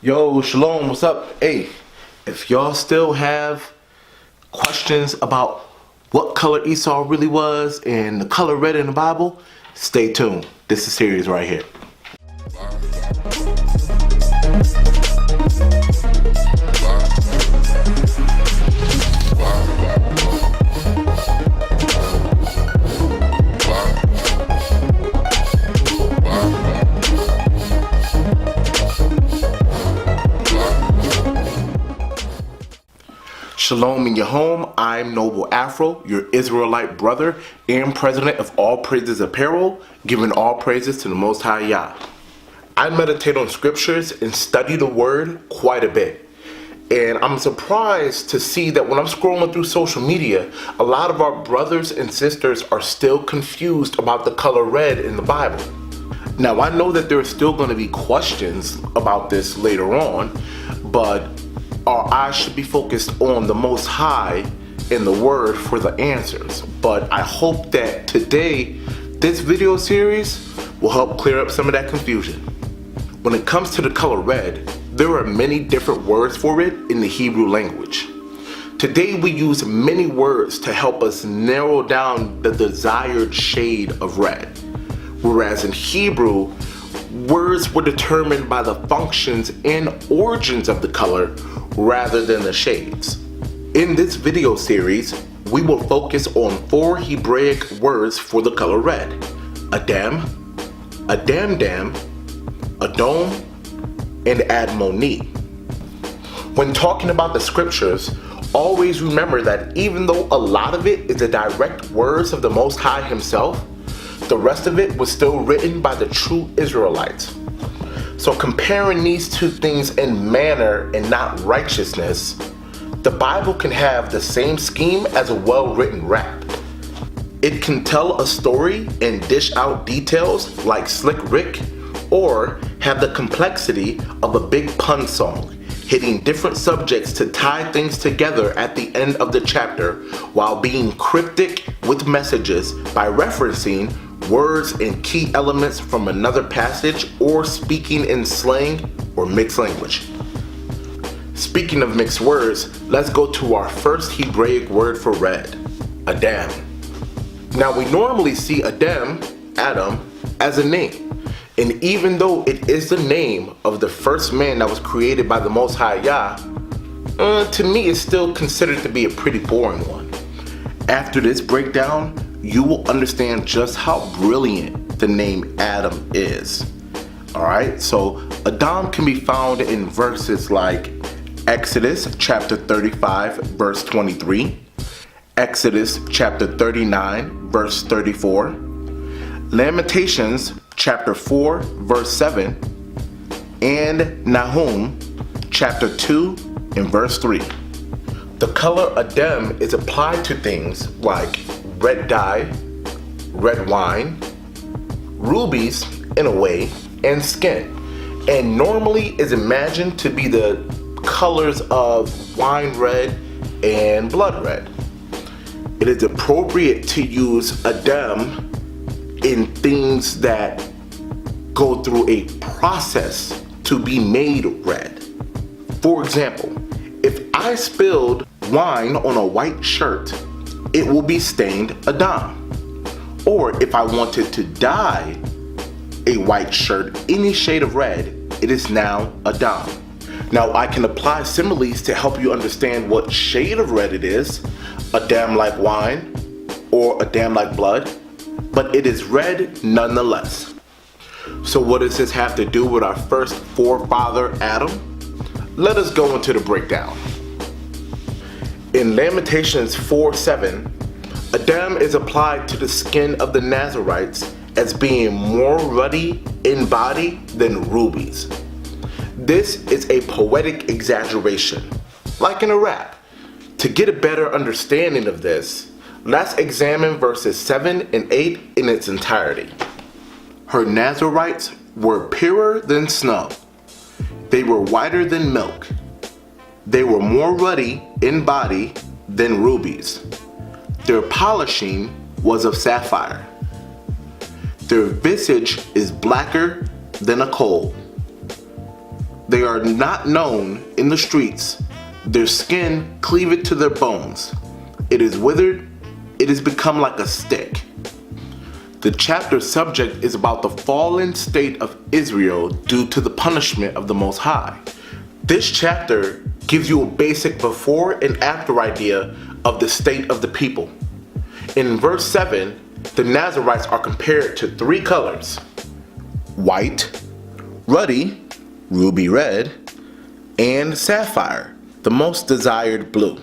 Yo, Shalom, what's up? Hey, if y'all still have questions about what color Esau really was and the color red in the Bible, stay tuned. This is series right here. Shalom in your home. I'm Noble Afro, your Israelite brother and president of All Praises Apparel, giving all praises to the Most High Yah. I meditate on scriptures and study the word quite a bit. And I'm surprised to see that when I'm scrolling through social media, a lot of our brothers and sisters are still confused about the color red in the Bible. Now, I know that there are still going to be questions about this later on, but our eyes should be focused on the Most High in the Word for the answers. But I hope that today, this video series will help clear up some of that confusion. When it comes to the color red, there are many different words for it in the Hebrew language. Today we use many words to help us narrow down the desired shade of red. Whereas in Hebrew, words were determined by the functions and origins of the color rather than the shades. In this video series, we will focus on 4 Hebraic words for the color red: Adam, Adamdam, Adom, and Admoni. When talking about the scriptures, always remember that even though a lot of it is the direct words of the Most High Himself, the rest of it was still written by the true Israelites. So comparing these two things in manner and not righteousness, the Bible can have the same scheme as a well-written rap. It can tell a story and dish out details like Slick Rick, or have the complexity of a big pun song, hitting different subjects to tie things together at the end of the chapter while being cryptic with messages by referencing words and key elements from another passage, or speaking in slang or mixed language. Speaking of mixed words, let's go to our first Hebraic word for red, Adam. Now we normally see Adam, as a name, and even though it is the name of the first man that was created by the Most High Yah, to me it's still considered to be a pretty boring one. After this breakdown, you will understand just how brilliant the name Adam is. Alright, so Adam can be found in verses like Exodus chapter 35 verse 23, Exodus chapter 39 verse 34, Lamentations chapter 4 verse 7, and Nahum chapter 2 and verse 3. The color Adam is applied to things like red dye, red wine, rubies in a way, and skin, and normally is imagined to be the colors of wine red and blood red. It is appropriate to use Adam in things that go through a process to be made red. For example, if I spilled wine on a white shirt, it will be stained Adam. Or if I wanted to dye a white shirt any shade of red, it is now Adam. Now I can apply similes to help you understand what shade of red it is, Adam like wine or Adam like blood, but it is red nonetheless. So what does this have to do with our first forefather, Adam? Let us go into the breakdown. In Lamentations 4:7, Adam is applied to the skin of the Nazarites as being more ruddy in body than rubies. This is a poetic exaggeration, like in a rap. To get a better understanding of this, let's examine verses 7 and 8 in its entirety. Her Nazarites were purer than snow. They were whiter than milk. They were more ruddy in body than rubies. Their polishing was of sapphire. Their visage is blacker than a coal. They are not known in the streets, their skin cleaved to their bones. It is withered, it has become like a stick. The chapter subject is about the fallen state of Israel due to the punishment of the Most High. This chapter gives you a basic before and after idea of the state of the people. In verse 7, the Nazarites are compared to three colors: white, ruddy, ruby red, and sapphire, the most desired blue.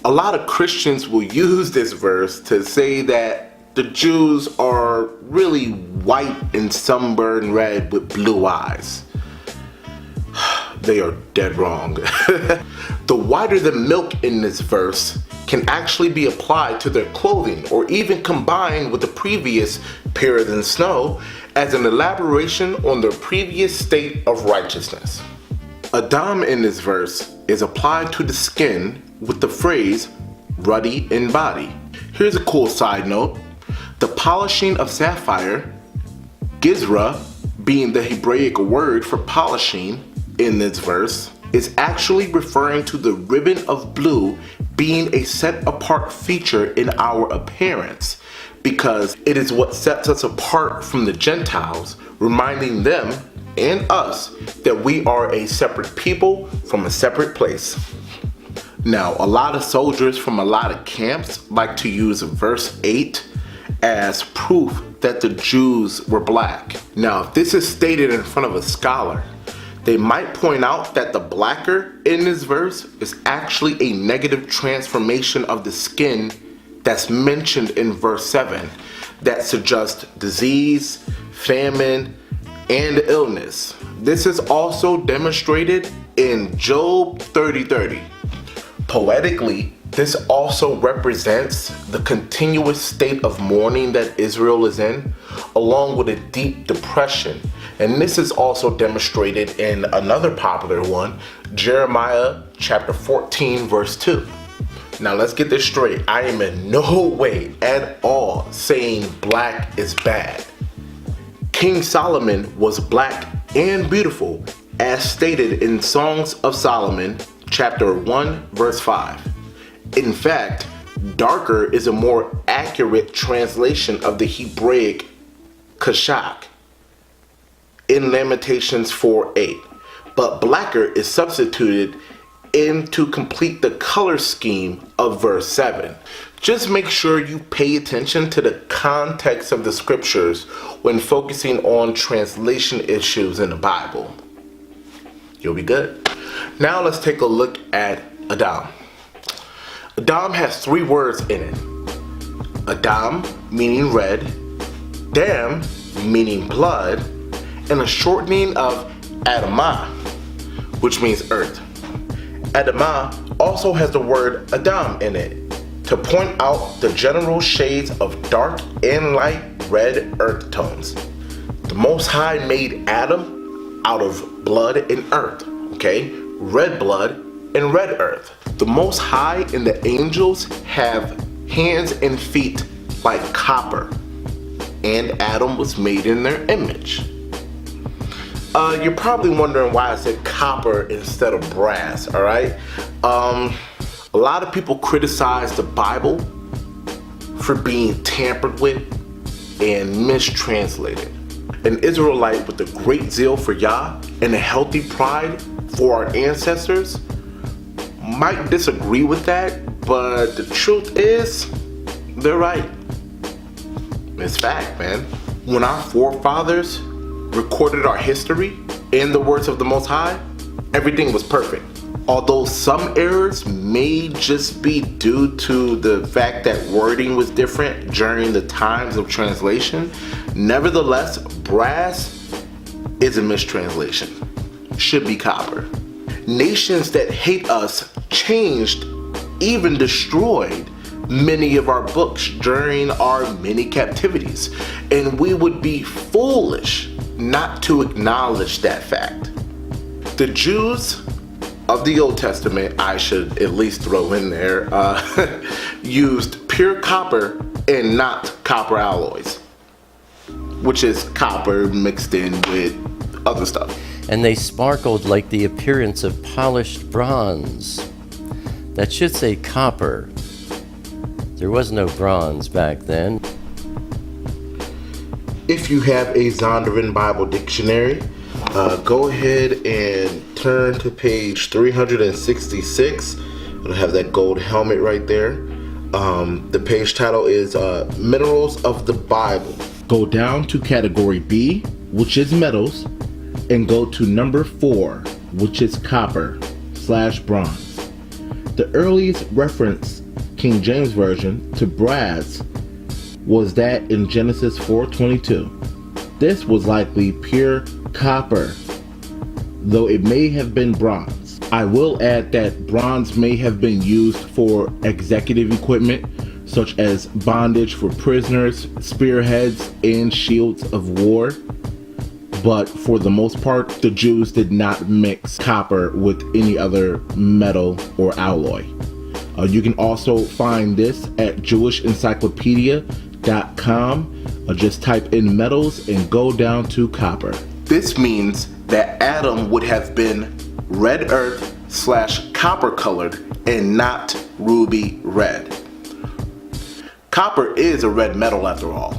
A lot of Christians will use this verse to say that the Jews are really white and sunburned red with blue eyes. They are dead wrong. The whiter the milk in this verse can actually be applied to their clothing or even combined with the previous paler than snow as an elaboration on their previous state of righteousness. Adam in this verse is applied to the skin with the phrase ruddy in body. Here's a cool side note. The polishing of sapphire, gizra being the Hebraic word for polishing in this verse, is actually referring to the ribbon of blue being a set apart feature in our appearance, because it is what sets us apart from the Gentiles, reminding them and us that we are a separate people from a separate place. Now, a lot of soldiers from a lot of camps like to use verse 8 as proof that the Jews were black. Now, if this is stated in front of a scholar, they might point out that the blacker in this verse is actually a negative transformation of the skin that's mentioned in verse 7 that suggests disease, famine, and illness. This is also demonstrated in Job 30:30. Poetically, this also represents the continuous state of mourning that Israel is in, along with a deep depression. And this is also demonstrated in another popular one, Jeremiah chapter 14 verse 2. Now let's get this straight. I am in no way at all saying black is bad. King Solomon was black and beautiful, as stated in Songs of Solomon chapter 1 verse 5. In fact, darker is a more accurate translation of the Hebraic kashak in Lamentations 4:8, but blacker is substituted in to complete the color scheme of verse 7. Just make sure you pay attention to the context of the scriptures when focusing on translation issues in the Bible. You'll be good. Now let's take a look at Adam. Adam has three words in it. Adam, meaning red, Dam, meaning blood, and a shortening of Adamah, which means earth. Adamah also has the word Adam in it to point out the general shades of dark and light red earth tones. The Most High made Adam out of blood and earth, okay? Red blood and red earth. The Most High and the angels have hands and feet like copper, and Adam was made in their image. You're probably wondering why I said copper instead of brass, alright? A lot of people criticize the Bible for being tampered with and mistranslated. An Israelite with a great zeal for Yah and a healthy pride for our ancestors might disagree with that, but the truth is, they're right. It's fact, man. When our forefathers recorded our history in the words of the Most High, everything was perfect. Although some errors may just be due to the fact that wording was different during the times of translation, nevertheless, brass is a mistranslation. Should be copper. Nations that hate us changed, even destroyed many of our books during our many captivities, and we would be foolish not to acknowledge that fact. The Jews of the Old Testament, I should at least throw in there, used pure copper and not copper alloys, which is copper mixed in with other stuff. and they sparkled like the appearance of polished bronze. That should say copper. There was no bronze back then. If you have a Zondervan Bible Dictionary, go ahead and turn to page 366. It'll have that gold helmet right there. The page title is Minerals of the Bible. Go down to category B, which is metals, and go to number 4, which is copper/bronze. The earliest reference, King James Version, to brass was that in Genesis 4:22. This was likely pure copper, though it may have been bronze. I will add that bronze may have been used for executive equipment, such as bondage for prisoners, spearheads, and shields of war. But for the most part, the Jews did not mix copper with any other metal or alloy. You can also find this at JewishEncyclopedia.com. Just type in metals and go down to copper. This means that Adam would have been red earth / copper colored and not ruby red. Copper is a red metal after all.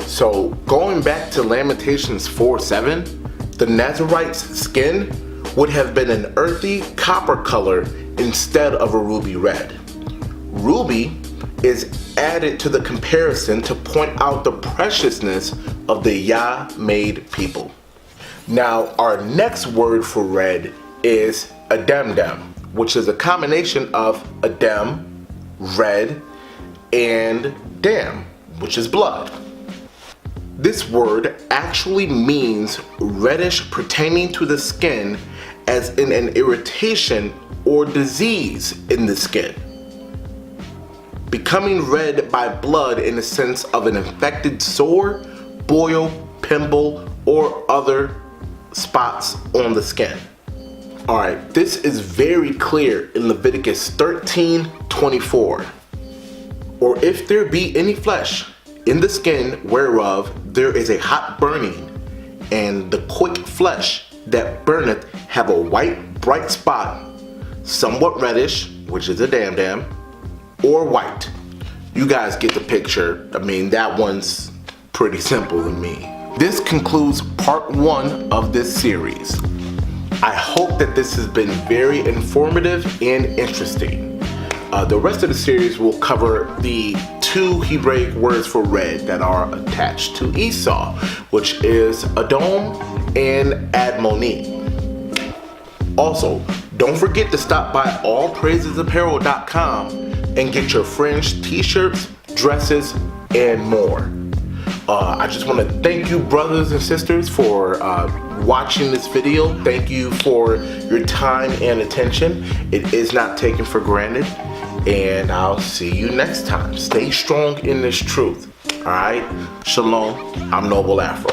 So going back to Lamentations 4:7, the Nazarite's skin would have been an earthy copper color instead of a ruby red. Ruby is added to the comparison to point out the preciousness of the Yah-made people. Now our next word for red is Adamdam, which is a combination of Adam, red, and dam, which is blood. This word actually means reddish pertaining to the skin, as in an irritation or disease in the skin. Becoming red by blood in the sense of an infected sore, boil, pimple, or other spots on the skin. Alright, this is very clear in Leviticus 13:24. Or if there be any flesh in the skin whereof there is a hot burning, and the quick flesh that burneth have a white bright spot, somewhat reddish, which is a damdam, or white. You guys get the picture. I mean, that one's pretty simple to me. This concludes part 1 of this series. I hope that this has been very informative and interesting. The rest of the series will cover the 2 Hebraic words for red that are attached to Esau, which is Edom and Admoni. Also, don't forget to stop by allpraisesapparel.com and get your fringed t-shirts, dresses, and more. I just want to thank you, brothers and sisters, for watching this video. Thank you for your time and attention. It is not taken for granted. And I'll see you next time. Stay strong in this truth. Alright? Shalom. I'm Noble Afro.